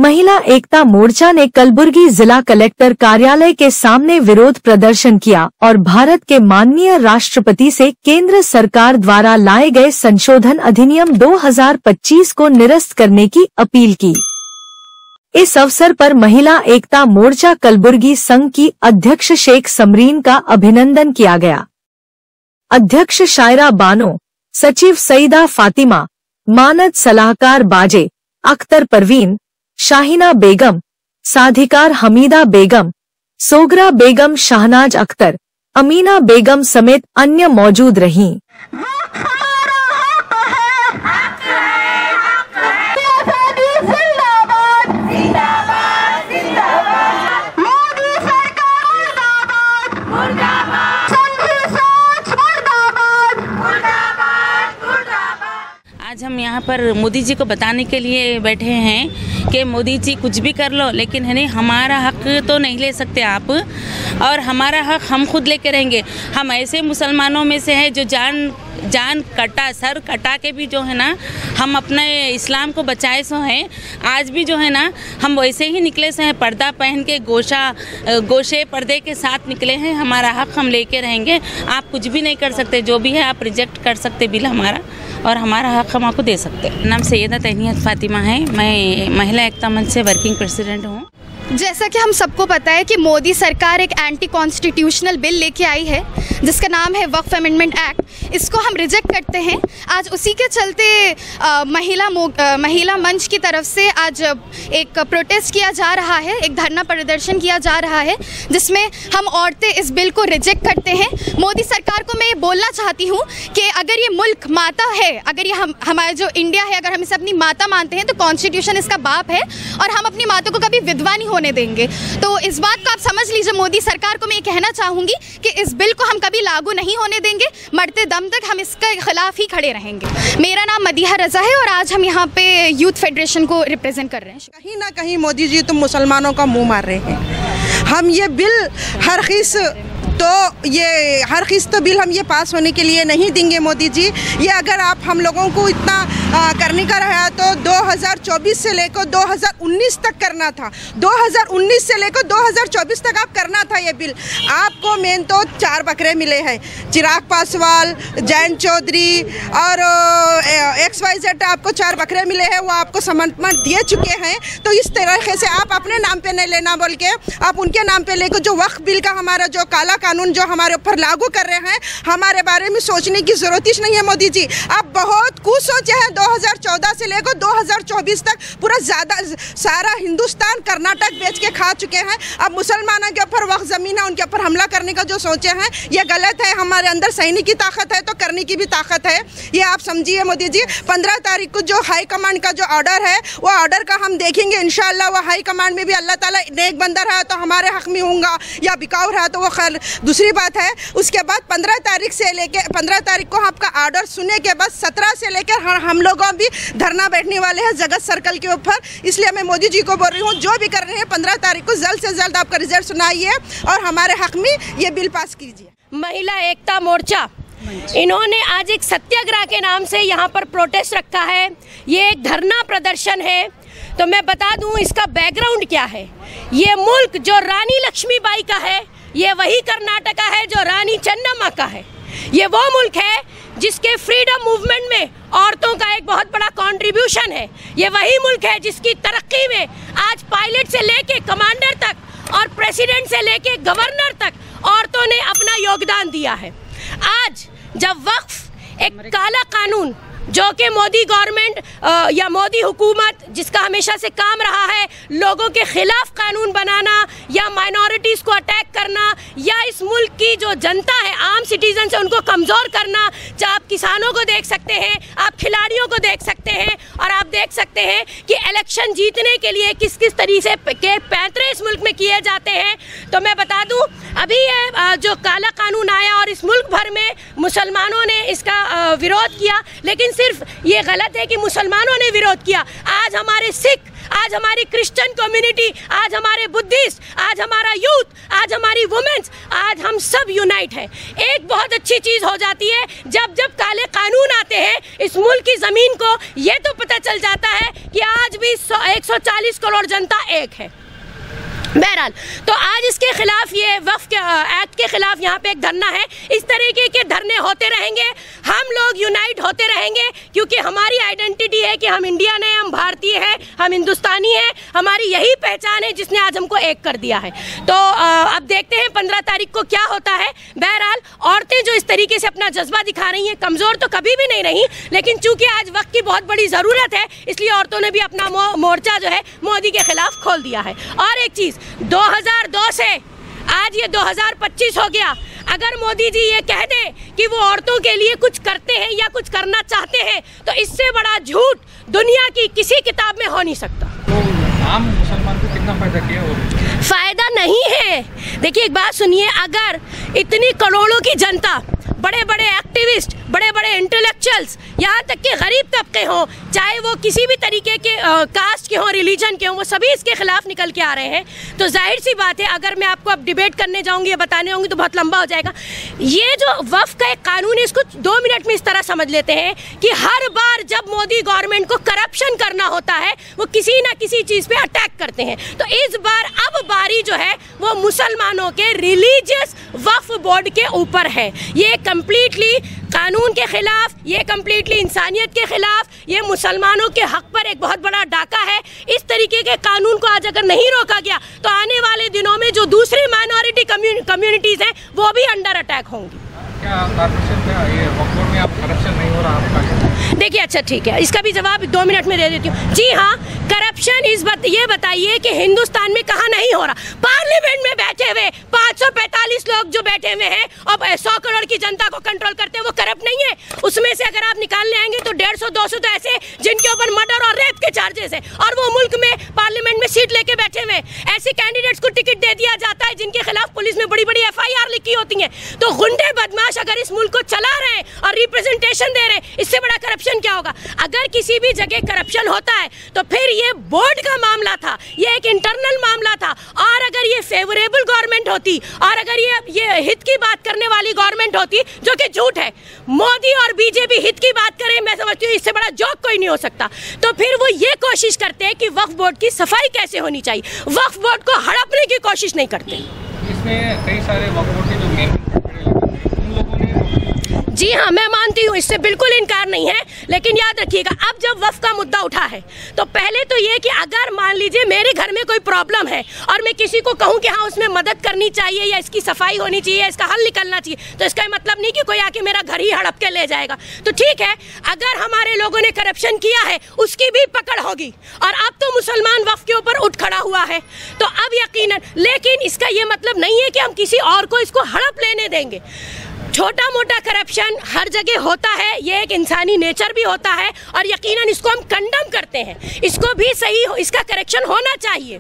महिला एकता मोर्चा ने कलबुर्गी जिला कलेक्टर कार्यालय के सामने विरोध प्रदर्शन किया और भारत के माननीय राष्ट्रपति से केंद्र सरकार द्वारा लाए गए संशोधन अधिनियम 2025 को निरस्त करने की अपील की। इस अवसर पर महिला एकता मोर्चा कलबुर्गी संघ की अध्यक्ष शेख समरीन का अभिनंदन किया गया। अध्यक्ष शायरा बानो, सचिव सईदा फातिमा, मानद सलाहकार बाजे अख्तर परवीन, शाहीना बेगम, साधिकार हमीदा बेगम, सोगरा बेगम, शहनाज अख्तर, अमीना बेगम समेत अन्य मौजूद रहीं। आज हम यहाँ पर मोदी जी को बताने के लिए बैठे हैं कि मोदी जी कुछ भी कर लो, लेकिन है नहीं, हमारा हक तो नहीं ले सकते आप, और हमारा हक हम खुद लेके रहेंगे। हम ऐसे मुसलमानों में से हैं जो जान कटा, सर कटा के भी जो है ना हम अपने इस्लाम को बचाए सो हैं। आज भी जो है ना हम वैसे ही निकले से हैं, पर्दा पहन के गोशे पर्दे के साथ निकले हैं। हमारा हक हम लेके रहेंगे। आप कुछ भी नहीं कर सकते, जो भी है आप रिजेक्ट कर सकते बिल हमारा, और हमारा हक हम आपको दे सकते। नाम सैयदा तहनीत फातिमा है, मैं महिला एकता मंच से वर्किंग प्रेसिडेंट हूँ। जैसा कि हम सबको पता है कि मोदी सरकार एक एंटी कॉन्स्टिट्यूशनल बिल लेके आई है जिसका नाम है वक्फ अमेंडमेंट एक्ट। इसको हम रिजेक्ट करते हैं। आज उसी के चलते महिला मंच की तरफ से आज एक प्रोटेस्ट किया जा रहा है, एक धरना प्रदर्शन किया जा रहा है जिसमें हम औरतें इस बिल को रिजेक्ट करते हैं। मोदी सरकार को मैं ये बोलना चाहती हूँ कि अगर ये मुल्क माता है, अगर ये हमारा जो इंडिया है, अगर हम इसे अपनी माता मानते हैं तो कॉन्स्टिट्यूशन इसका बाप है और हम अपनी माता को कभी विधवा नहीं होने देंगे। तो इस बात को आप समझ लीजिए। मोदी सरकार को मैं ये कहना चाहूँगी कि इस बिल को हम कभी लागू नहीं होने देंगे, मरते दम तक हम इसके खिलाफ ही खड़े रहेंगे। मेरा नाम मदीहा रज़ा है और आज हम यहाँ पे यूथ फेडरेशन को रिप्रेजेंट कर रहे हैं। कहीं ना कहीं मोदी जी तुम मुसलमानों का मुंह मार रहे हैं। हम ये बिल हर किस्त बिल हम ये पास होने के लिए नहीं देंगे मोदी जी। ये अगर आप हम लोगों को इतना करने का रहा तो 2024 से लेकर 2019 तक करना था। 2019 से लेकर 2024 तक आप करना था ये बिल। आपको मेन तो 4 बकरे मिले हैं, चिराग पासवान, जयंत चौधरी और XYZ, आपको 4 बकरे मिले हैं, वो आपको समर्थन दिए चुके हैं। तो इस तरीके से आप अपने नाम पे नहीं लेना बोल के आप उनके नाम पे लेकर जो वक्फ बिल का हमारा जो काला कानून जो हमारे ऊपर लागू कर रहे हैं, हमारे बारे में सोचने की जरूरत ही नहीं है मोदी जी। आप बहुत कुछ सोचे हैं। 2014 से लेकर 2024 तक पूरा सारा हिंदुस्तान कर्नाटक बेच के खा चुके हैं। अब मुसलमानों के ऊपर वक्फ ज़मीन है उनके ऊपर हमला करने का जो सोचे हैं ये गलत है। हमारे अंदर सैनिक की ताकत है तो करने की भी ताकत है, ये आप समझिए मोदी जी। 15 तारीख को जो हाई कमांड का जो ऑर्डर है वो ऑर्डर का हम देखेंगे इंशाल्लाह। वो हाई कमांड में भी अल्लाह ताला नेक बंदा रहा तो हमारे हक में होगा, या बिकाऊ रहा तो वो खैर दूसरी बात है। उसके बाद 15 तारीख को आपका ऑर्डर सुनने के बाद 17 से लेकर हम लोगों भी धरना बैठने वाले हैं जगत सर्कल के ऊपर। इसलिए मैं मोदी जी को बोल रही हूँ, जो भी कर रहे हैं 15 तारीख को जल्द से जल्द आपका रिजल्ट सुनाइए और हमारे हक में ये बिल पास कीजिए। महिला एकता मोर्चा इन्होंने आज एक सत्याग्रह के नाम से यहाँ पर प्रोटेस्ट रखा है। ये एक धरना प्रदर्शन है। तो मैं बता दूं इसका बैकग्राउंड क्या है। ये मुल्क जो रानी लक्ष्मीबाई का है, ये वही कर्नाटका है जो रानी चन्नम्मा का है। ये वो मुल्क है जिसके फ्रीडम मूवमेंट में औरतों का एक बहुत बड़ा कंट्रीब्यूशन है। ये वही मुल्क है जिसकी तरक्की में आज पायलट से लेके कमांडर तक और प्रेसिडेंट से लेके गवर्नर तक औरतों ने अपना योगदान दिया है। आज जब वक्फ एक काला कानून जो कि मोदी गवर्नमेंट या मोदी हुकूमत जिसका हमेशा से काम रहा है लोगों के खिलाफ कानून बनाना या माइनॉरिटीज़ को अटैक करना या इस मुल्क की जो जनता है आम सिटीजन से उनको कमज़ोर करना, चाहे आप किसानों को देख सकते हैं, आप खिलाड़ियों को देख सकते हैं और आप देख सकते हैं कि इलेक्शन जीतने के लिए किस किस तरीके के पैंतरे इस मुल्क में किए जाते हैं। तो मैं बता दूं अभी ये जो काला कानून आया और इस मुल्क भर में मुसलमानों ने इसका विरोध किया, लेकिन सिर्फ ये गलत है कि मुसलमानों ने विरोध किया। आज हमारे सिख आज हमारी क्रिश्चियन कम्युनिटी, आज हमारे बुद्धिस्ट, आज हमारा यूथ, आज हमारी वुमेन्स, आज हम सब यूनाइट हैं। एक बहुत अच्छी चीज़ हो जाती है, जब जब काले कानून आते हैं इस मुल्क की ज़मीन को ये तो पता चल जाता है कि आज भी 140 करोड़ जनता एक है। बहरहाल, तो आज इसके खिलाफ, ये वक्फ के एक्ट के खिलाफ यहाँ पे एक धरना है। इस तरीके के धरने होते रहेंगे, हम लोग यूनाइट होते रहेंगे, क्योंकि हमारी आइडेंटिटी है कि हम इंडियन हैं, हम भारतीय हैं, हम हिंदुस्तानी हैं। हमारी यही पहचान है जिसने आज हमको एक कर दिया है। तो अब देखते हैं 15 तारीख को क्या होता है। बहरहाल, औरतें जो इस तरीके से अपना जज्बा दिखा रही हैं, कमज़ोर तो कभी भी नहीं रही, लेकिन चूंकि आज वक्त की बहुत बड़ी ज़रूरत है, इसलिए औरतों ने भी अपना मोर्चा जो है मोदी के खिलाफ खोल दिया है। और एक चीज़, 2002 से आज ये 2025 हो गया। अगर मोदी जी ये कह दें कि वो औरतों के लिए कुछ करते हैं या कुछ करना चाहते हैं, तो इससे बड़ा झूठ दुनिया की किसी किताब में हो नहीं सकता। तो आम मुसलमान को कितना फायदा किया? फायदा नहीं है। देखिए, एक बात सुनिए, अगर इतनी करोड़ों की जनता, बड़े बड़े एक्टिविस्ट, बड़े बड़े इंटेलेक्चुअल्स, यहाँ तक कि गरीब तबके हों, चाहे वो किसी भी तरीके के कास्ट के हों, रिलीजन के हों, वो सभी इसके खिलाफ निकल के आ रहे हैं। तो जाहिर सी बात है, अगर मैं आपको अब डिबेट करने जाऊंगी या बताने होंगी तो बहुत लंबा हो जाएगा। ये जो वक्फ का एक कानून है, इसको 2 मिनट में इस तरह समझ लेते हैं कि हर बार जब मोदी गवर्नमेंट को करप्शन करना होता है, वो किसी ना किसी चीज़ पे अटैक करते हैं। तो इस बार अब बारी जो है वो मुसलमानों के रिलीजियस वक्फ बोर्ड के ऊपर है। ये कंप्लीटली कानून के खिलाफ, ये कंप्लीटली इंसानियत के खिलाफ, ये मुसलमानों के हक पर एक बहुत बड़ा डाका है। इस तरीके के कानून को आज अगर नहीं रोका गया तो आने वाले दिनों में जो दूसरी माइनॉरिटी कम्युनिटीज़ हैं वो भी अंडर अटैक होंगी। क्या कॉर्पोरेशन में ये वक्फ बोर्ड में आप करप्शन नहीं हो रहा आपका? देखिए, अच्छा ठीक है, इसका भी जवाब 2 मिनट में दे देती हूँ। जी हाँ, करप्शन ये बताइए कि हिंदुस्तान में कहाँ नहीं हो रहा। पार्लियामेंट में बैठे हुए 545 लोग जो बैठे हुए हैं और 100 करोड़ की जनता को कंट्रोल करते हैं, वो करप्ट नहीं है? उसमें से अगर आप निकालने आएंगे तो 150-200 तो ऐसे जिनके ऊपर मर्डर और रेप के चार्जेस है, और वो मुल्क में पार्लियामेंट में सीट लेके बैठे हुए हैं। ऐसे कैंडिडेट्स को टिकट दे दिया जाता है जिनके खिलाफ पुलिस में बड़ी बड़ी FIR लिखी होती है। तो गुंडे बदमाश अगर इस मुल्क को चला रहे हैं और रिप्रेजेंटेशन दे रहे हैं, इससे बड़ा करप्शन क्या होगा? अगर किसी भी जगह करप्शन होता है तो फिर ये बोर्ड का मामला था, ये एक इंटरनल मामला था। और अगर ये फेवरेबल गवर्नमेंट होती और अगर ये हित की बात करने वाली गवर्नमेंट होती, जो कि झूठ है, मोदी और बीजेपी हित की बात करें, मैं समझती हूँ इससे बड़ा जोक कोई नहीं हो सकता। तो फिर वो ये कोशिश करते हैं कि वक्फ बोर्ड की सफाई कैसे होनी चाहिए, वक्फ बोर्ड को हड़पने की कोशिश नहीं करते। इसमें कई सारे वक्फ बोर्ड के जो मेन उन लोगों ने, जी हाँ, मैं मानती हूँ, इससे बिल्कुल इनकार नहीं है, लेकिन याद रखिएगा, अब जब वक्फ का मुद्दा उठा है तो पहले तो ये कि अगर मान लीजिए मेरे घर में कोई प्रॉब्लम है और मैं किसी को कहूँ कि हाँ उसमें मदद करनी चाहिए या इसकी सफाई होनी चाहिए या इसका हल निकलना चाहिए, तो इसका मतलब नहीं कि कोई आके मेरा घर ही हड़प के ले जाएगा। तो ठीक है, अगर हमारे लोगों ने करप्शन किया है उसकी भी पकड़ होगी, और अब तो मुसलमान वक्फ के ऊपर उठ खड़ा हुआ है, तो अब यकीनन, लेकिन इसका ये मतलब नहीं है कि हम किसी और को इसको हड़प लेने देंगे। छोटा मोटा करप्शन हर जगह होता है, ये एक इंसानी नेचर भी होता है, और यकीनन इसको हम कंडम करते हैं, इसको भी सही इसका करेक्शन होना चाहिए।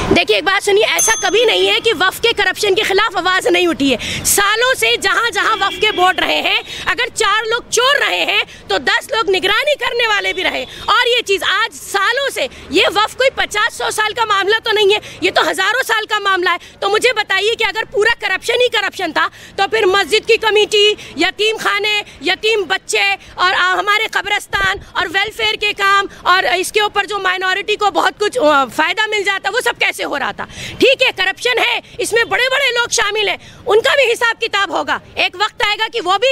देखिए, एक बात सुनिए, ऐसा कभी नहीं है कि वक्फ के करप्शन के खिलाफ आवाज़ नहीं उठी है। सालों से जहाँ जहाँ वक्फ के बोर्ड रहे हैं, अगर 4 लोग चोर रहे हैं तो 10 लोग निगरानी करने वाले भी रहे। और ये चीज़ आज सालों से, ये वक्फ कोई 50-100 साल का मामला तो नहीं है, ये तो हज़ारों साल का मामला है। तो मुझे बताइए कि अगर पूरा करप्शन ही करप्शन था तो फिर मस्जिद की कमेटी, यतीम खाने, यतीम बच्चे और हमारे कब्रिस्तान और वेलफेयर के काम और इसके ऊपर जो माइनॉरिटी को बहुत कुछ फ़ायदा मिल जाता, वो सब कैसे हो रहा था? ठीक है, करप्शन है, इसमें बड़े बड़े लोग शामिल हैं, उनका भी हिसाब किताब होगा। एक वक्त आएगा कि वो भी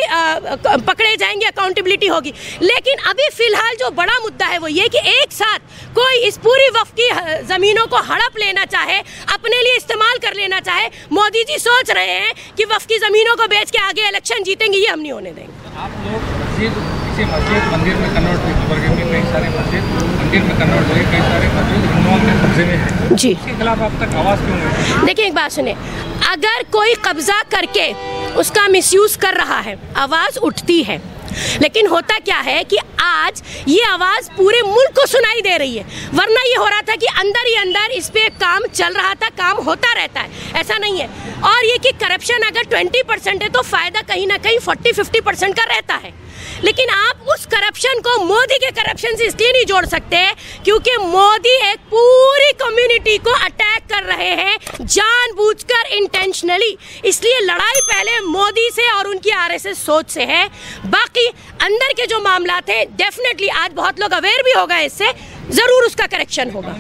पकड़े जाएंगे, अकाउंटेबिलिटी होगी। लेकिन अभी फ़िलहाल जो बड़ा मुद्दा है वो ये कि एक साथ कोई इस पूरी वक्फ की ज़मीनों को हड़प लेना चाहे, अपने लिए इस्तेमाल कर लेना चाहे। मोदी जी सोच रहे हैं कि वक्फ की ज़मीनों को बेच के आगे इलेक्शन जीतेंगे, ये हम नहीं होने देंगे। आप लोग किसी मस्जिद मंदिर में कन्वर्ट हुए, कई सारे मस्जिद मंदिर में कन्वर्ट हुए, कई सारे मस्जिद हिंदुओं के कब्जे में है जी, इसके खिलाफ अब तक आवाज़ क्यों नहीं? देखिए, एक बात सुने, अगर कोई कब्जा करके उसका मिसयूज़ कर रहा है, आवाज़ उठती है। लेकिन होता क्या है कि आज ये आवाज़ पूरे मुल्क को सुनाई दे रही है, वरना ये हो रहा था कि अंदर ही अंदर इस पे काम चल रहा था, काम होता रहता है, ऐसा नहीं है। और ये कि करप्शन अगर 20% है तो फ़ायदा कहीं ना कहीं 40-50% का रहता है। लेकिन आप उस करप्शन को मोदी के करप्शन से इसलिए नहीं जोड़ सकते क्योंकि मोदी एक पूरी कम्युनिटी को अटैक कर रहे हैं जानबूझकर, इंटेंशनली। इसलिए लड़ाई पहले मोदी से और उनकी आरएसएस सोच से है। बाकी अंदर के जो मामला थे डेफिनेटली आज बहुत लोग अवेयर भी हो गए, इससे ज़रूर उसका करेक्शन होगा।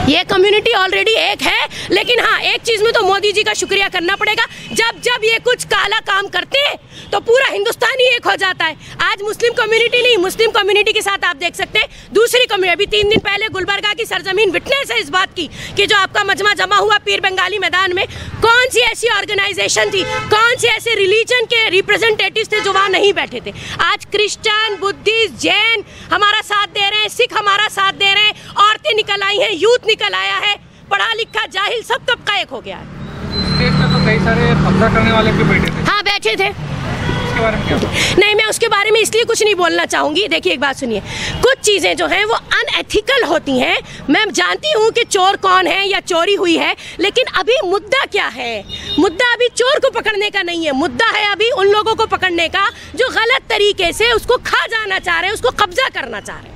ये कम्युनिटी ऑलरेडी एक है, लेकिन हाँ एक चीज़ में तो मोदी जी का शुक्रिया करना पड़ेगा, जब जब ये कुछ काला काम करते हैं तो पूरा हिंदुस्तान ही एक हो जाता है। आज मुस्लिम कम्युनिटी नहीं, मुस्लिम कम्युनिटी के साथ आप देख सकते हैं दूसरी कम्युनिटी। अभी 3 दिन पहले गुलबर्गा की सरजमीन विटनेस है इस बात की कि जो आपका मजमा जमा हुआ पीर बंगाली मैदान में, कौन सी ऐसी ऑर्गेनाइजेशन थी, कौन से ऐसे रिलीजन के रिप्रेजेंटेटिव थे जो वहाँ नहीं बैठे थे। आज क्रिश्चियन, बुद्धिस्ट, जैन हमारा साथ दे रहे हैं, सिख हमारा साथ दे रहे हैं, औरतें निकल आई हैं, यूथ निकल आया है, पढ़ा लिखा जाहिल सब तबका एक हो गया है। स्टेज पे तो कई सारे कब्जा करने वाले भी बैठे थे। हाँ बैठे थे। उसके बारे में क्या? नहीं, मैं उसके बारे में इसलिए कुछ नहीं बोलना चाहूँगी। देखिए एक बात सुनिए, कुछ चीज़ें जो हैं वो अनएथिकल होती हैं। मैं जानती हूँ कि चोर कौन है या चोरी हुई है, लेकिन अभी मुद्दा क्या है? मुद्दा अभी चोर को पकड़ने का नहीं है, मुद्दा है अभी उन लोगों को पकड़ने का जो गलत तरीके से उसको खा जाना चाह रहे हैं, उसको कब्जा करना चाह रहे हैं।